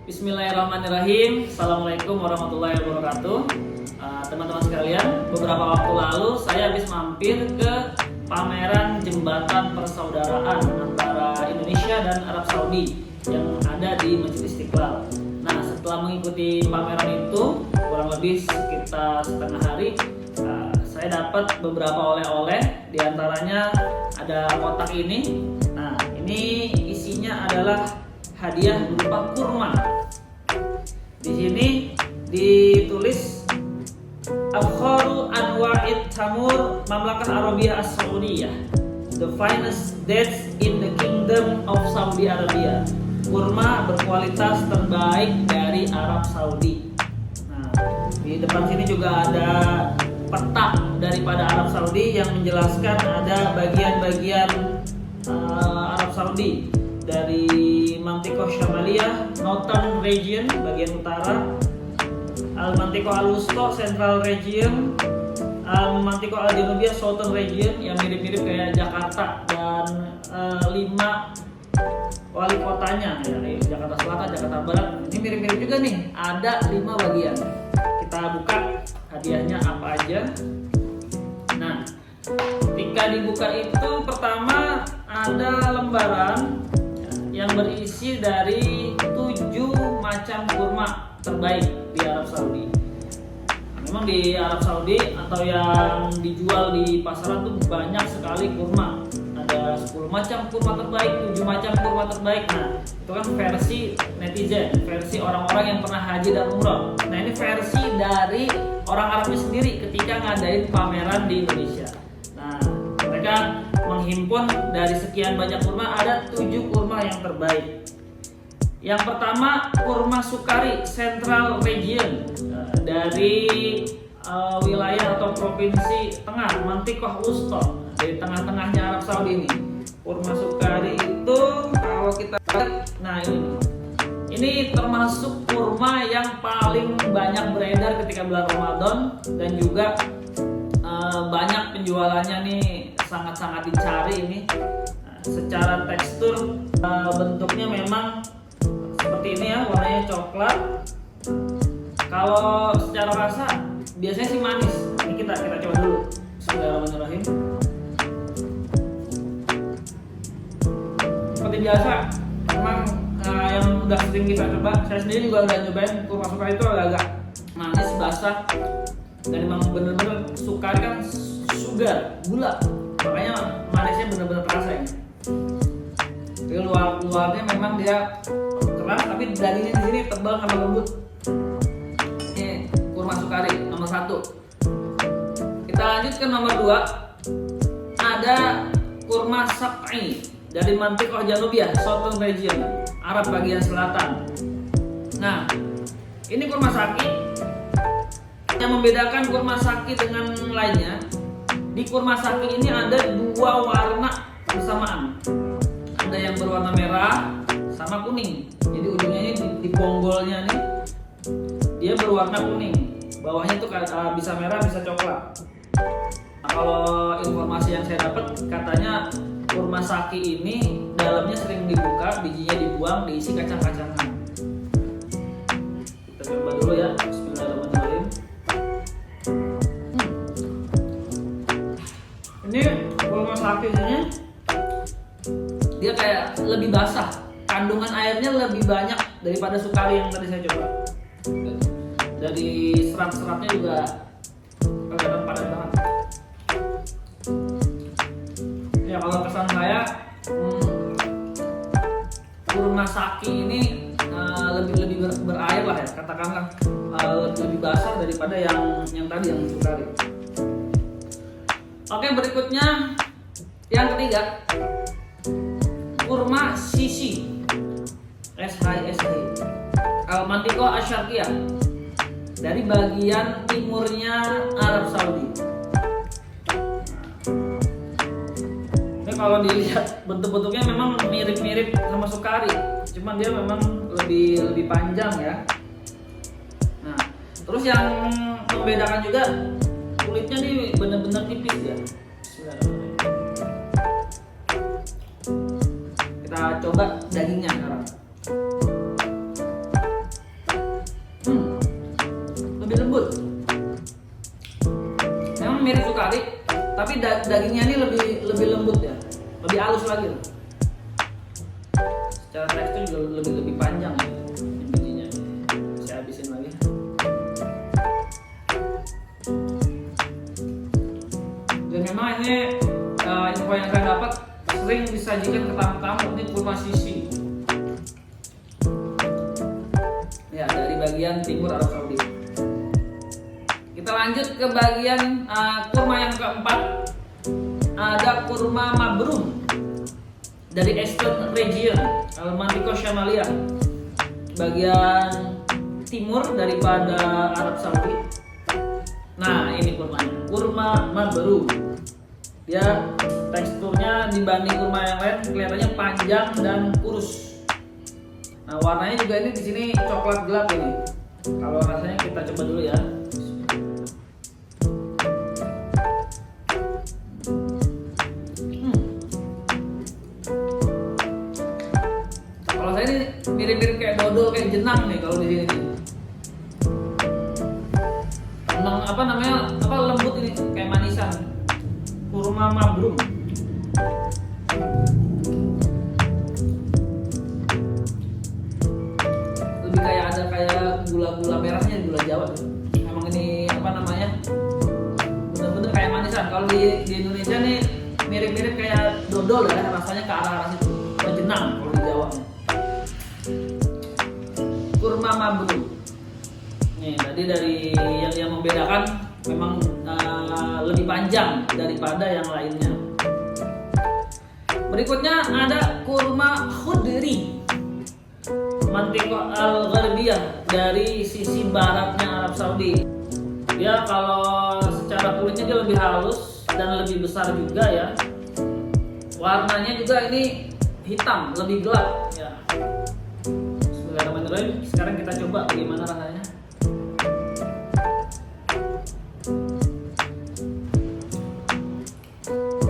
Bismillahirrahmanirrahim. Assalamualaikum warahmatullahi wabarakatuh. Teman-teman sekalian, beberapa waktu lalu saya habis mampir ke pameran jembatan persaudaraan antara Indonesia dan Arab Saudi yang ada di Masjid Istiqlal. Nah, setelah mengikuti pameran itu kurang lebih sekitar setengah hari, saya dapat beberapa oleh-oleh. Di antaranya ada kotak ini. Nah, ini isinya adalah hadiah berupa kurma. Di sini ditulis Afkharu Anwa'it Tamur Mamlakah Arabiyah As-Saudiyah, the finest dates in the Kingdom of Saudi Arabia. Kurma berkualitas terbaik dari Arab Saudi. Nah, di depan sini juga ada peta daripada Arab Saudi yang menjelaskan ada bagian-bagian Arab Saudi dari Mantiko Syamaliyah, Northern Region, bagian utara, Al-Mantiko Al-Wusta, Central Region, Al-Mantiko Al-Janubiyah, Southern Region, yang mirip-mirip kayak Jakarta, dan 5 wali kotanya, ya, Jakarta Selatan, Jakarta Barat. Ini mirip-mirip juga nih, ada 5 bagian. Kita buka hadiahnya apa aja. Nah, ketika dibuka itu pertama ada lembaran yang berisi dari 7 macam kurma terbaik di Arab Saudi. Memang di Arab Saudi atau yang dijual di pasaran tuh banyak sekali kurma. Ada 10 macam kurma terbaik, 7 macam kurma terbaik. Nah, itu kan versi netizen, versi orang-orang yang pernah haji dan umroh. Nah, ini versi dari orang Arabnya sendiri ketika ngadain pameran di Indonesia. Nah, mereka menghimpun dari sekian banyak kurma, ada 7 kurma yang terbaik. Yang pertama, kurma Sukari Central Region, dari wilayah atau provinsi tengah, Mantikoh Wusta, dari tengah-tengahnya Arab Saudi ini. Kurma Sukari itu kalau kita lihat, nah ini termasuk kurma yang paling banyak beredar ketika bulan Ramadan, dan juga banyak penjualannya nih, sangat-sangat dicari ini. Nah, secara tekstur bentuknya memang seperti ini ya, warnanya coklat. Kalau secara rasa biasanya sih manis. Ini kita coba dulu. Bismillahirrahmanirrahim. Seperti biasa, memang yang udah sering kita coba, saya sendiri juga udah nyobain kurma Sukari itu agak manis, basah, dan memang bener-bener Sukari kan sugar, gula, makanya manisnya bener-bener terasa ini. Jadi luarnya memang dia keras, tapi dagingnya di sini tebal sama lembut. Ini kurma Sukari nomor 1. Kita lanjut ke nomor 2. Ada kurma Sak'i dari Mantikoh Janubiyah, Southern Region, Arab bagian selatan. Nah, ini kurma Sak'i. Yang membedakan kurma Sak'i dengan lainnya, di kurma Sak'i ini ada 2 warna bersamaan. Ada yang berwarna merah sama kuning. Jadi ujungnya ini di bonggolnya nih, dia berwarna kuning. Bawahnya tuh bisa merah, bisa coklat. Nah, kalau informasi yang saya dapat, katanya kurma Sak'i ini dalamnya sering dibuka, bijinya dibuang, diisi kacang-kacangan. Kita coba dulu ya. Bismillahirrahmanirrahim. Ini kurma Sak'i ini dia kayak lebih basah, kandungan airnya lebih banyak daripada Sukari yang tadi saya coba. Dari serat-seratnya juga kelihatan padat banget. Ya, kalau kesan saya, kurma Sak'i ini lebih berair lah ya, katakanlah lebih basah daripada yang tadi, yang Sukari. Oke, berikutnya yang ketiga, kurma Sisi Al-Mantikoh Asy-Syarqiyah, dari bagian timurnya Arab Saudi. Ini kalau dilihat bentuk-bentuknya memang mirip-mirip sama Sukari, cuman dia memang lebih panjang ya. Nah, terus yang membedakan juga, kulitnya nih bener-bener tipis ya. Kita coba dagingnya sekarang. Tapi dagingnya ini lebih lembut ya, lebih halus lagi loh. Secara tekstur juga lebih panjang ya bijinya. Saya habisin lagi. Dan memang ini info yang saya dapat sering disajikan ke tamu-tamu, ini kurma sisi. Ya, dari bagian timur Arab Saudi. Kita lanjut ke bagian kurma yang keempat. Ada kurma mabrum dari Eastern Region, Al-Mantiqah Syamalia, bagian timur daripada Arab Saudi. Nah, ini kurmanya, kurma mabrum. Dia teksturnya dibanding kurma yang lain kelihatannya panjang dan kurus. Nah, warnanya juga ini di sini coklat gelap ini. Kalau rasanya kita coba dulu ya. Kalau saya ini mirip-mirip kayak dodol, kayak jenang nih kalau di sini. Lembut ini, kayak manisan. Kurma mabrum. Lebih kayak gula merahnya, gula Jawa tuh. Emang ini bener-bener kayak manisan. Kalau di Indonesia nih mirip-mirip kayak dodol ya, rasanya ke arah situ. Jenang kalau di Jawa. Kurma mabrum. Nih, tadi dari yang membedakan memang lebih panjang daripada yang lainnya. Berikutnya ada kurma khudri Mantiqah Al-Gharbiyah dari sisi baratnya Arab Saudi. Dia kalau secara kulitnya dia lebih halus dan lebih besar juga ya. Warnanya juga ini hitam, lebih gelap ya. Bismillahirrahmanirrahim. Sekarang kita coba bagaimana rasanya.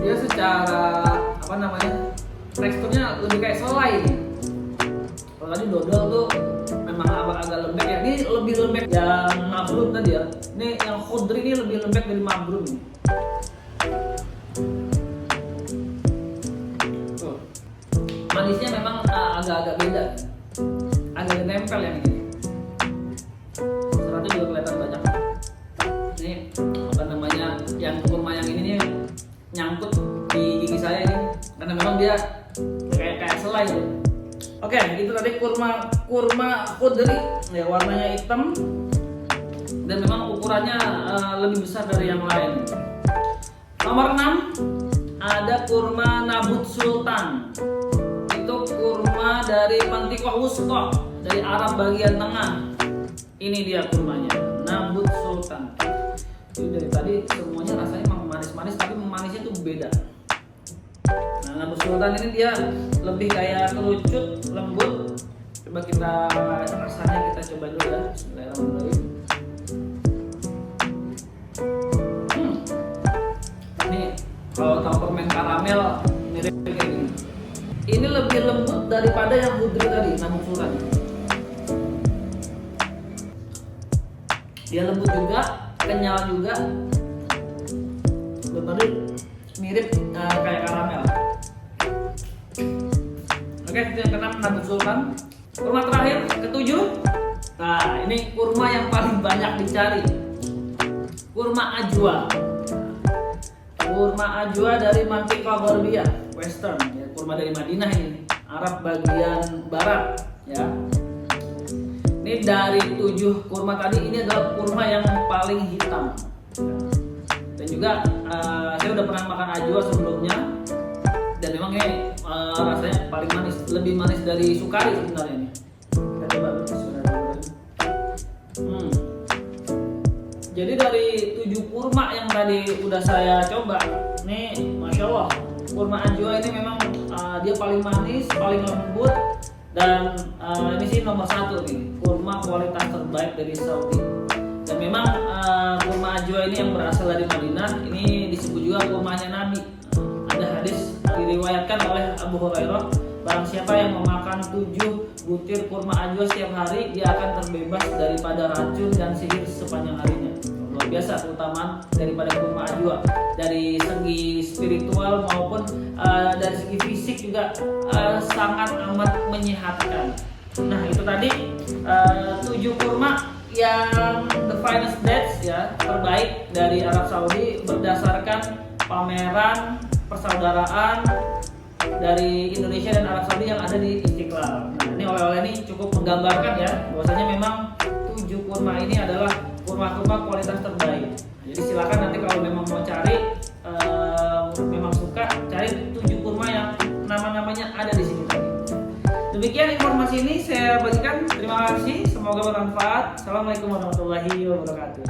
Dia secara teksturnya lebih kayak selai nih. Kalau tadi dodol tuh memang agak lembek ya. Ini lebih lembek yang mabrum tadi ya. Ini yang khudri ini lebih lembek dari mabrum nih. Tuh. Manisnya memang agak-agak beda. Agak nempel yang ini. Seratnya juga kelihatan banyak. Ini yang kurma yang ini nih nyangkut di gigi saya ini karena memang dia kayak selai gitu. Oke, itu tadi kurma khudri ya, warnanya hitam dan memang ukurannya lebih besar dari yang lain. Nomor 6 ada kurma Nabut Sultan. Itu kurma dari Mantiqah Wusta, dari Arab bagian tengah. Ini dia kurmanya, Nabut Sultan. Jadi dari tadi semuanya rasanya memang manis-manis, tapi manisnya tuh beda. Nah, Nabut Sultan ini dia lebih kayak kerucut, lembut. Coba rasanya kita coba dulu ya. Bismillahirrahmanirrahim. Ini kalau tahu permen karamel mirip kayak gini. Ini lebih lembut daripada yang khudri tadi, Nabut Sultan. Dia lembut juga, kenyal juga, benar-benar mirip kayak karamel. Oke, itu yang keenam, Nabut Sultan. Kurma terakhir, ketujuh. Nah, ini kurma yang paling banyak dicari. Kurma ajwa. Kurma ajwa dari Mantiqah Gharbiyah, Western. Ya, kurma dari Madinah ini, Arab bagian barat. Ya. Ini dari 7 kurma tadi, ini adalah kurma yang paling hitam. Dan juga saya udah pernah makan ajwa sebelumnya, dan memang ini rasanya paling manis, lebih manis dari sukari sebenarnya ini. Kita coba Jadi dari 7 kurma yang tadi udah saya coba, nih masya Allah, kurma ajwa ini memang dia paling manis, paling lembut. Dan ini sih nomor 1 nih, kurma kualitas terbaik dari Saudi. Dan memang kurma ajwa ini yang berasal dari Madinah, ini disebut juga kurmanya Nabi. Ada hadis diriwayatkan oleh Abu Hurairah, barang siapa yang memakan 7 butir kurma ajwa setiap hari, dia akan terbebas daripada racun dan sihir sepanjang harinya. biasa keutamaan daripada kurma ajwa dari segi spiritual maupun dari segi fisik juga sangat amat menyehatkan. Nah itu tadi 7 kurma yang the finest dates ya, terbaik dari Arab Saudi berdasarkan pameran persaudaraan dari Indonesia dan Arab Saudi yang ada di Istiqlal. Nah ini oleh-oleh ini cukup menggambarkan ya bahwasanya memang 7 kurma ini adalah kurma-kurma kualitas terbaik. Jadi silakan nanti kalau memang mau cari, memang suka cari 7 kurma yang nama-namanya ada di sini tadi. Demikian informasi ini saya bagikan. Terima kasih, semoga bermanfaat. Assalamualaikum warahmatullahi wabarakatuh.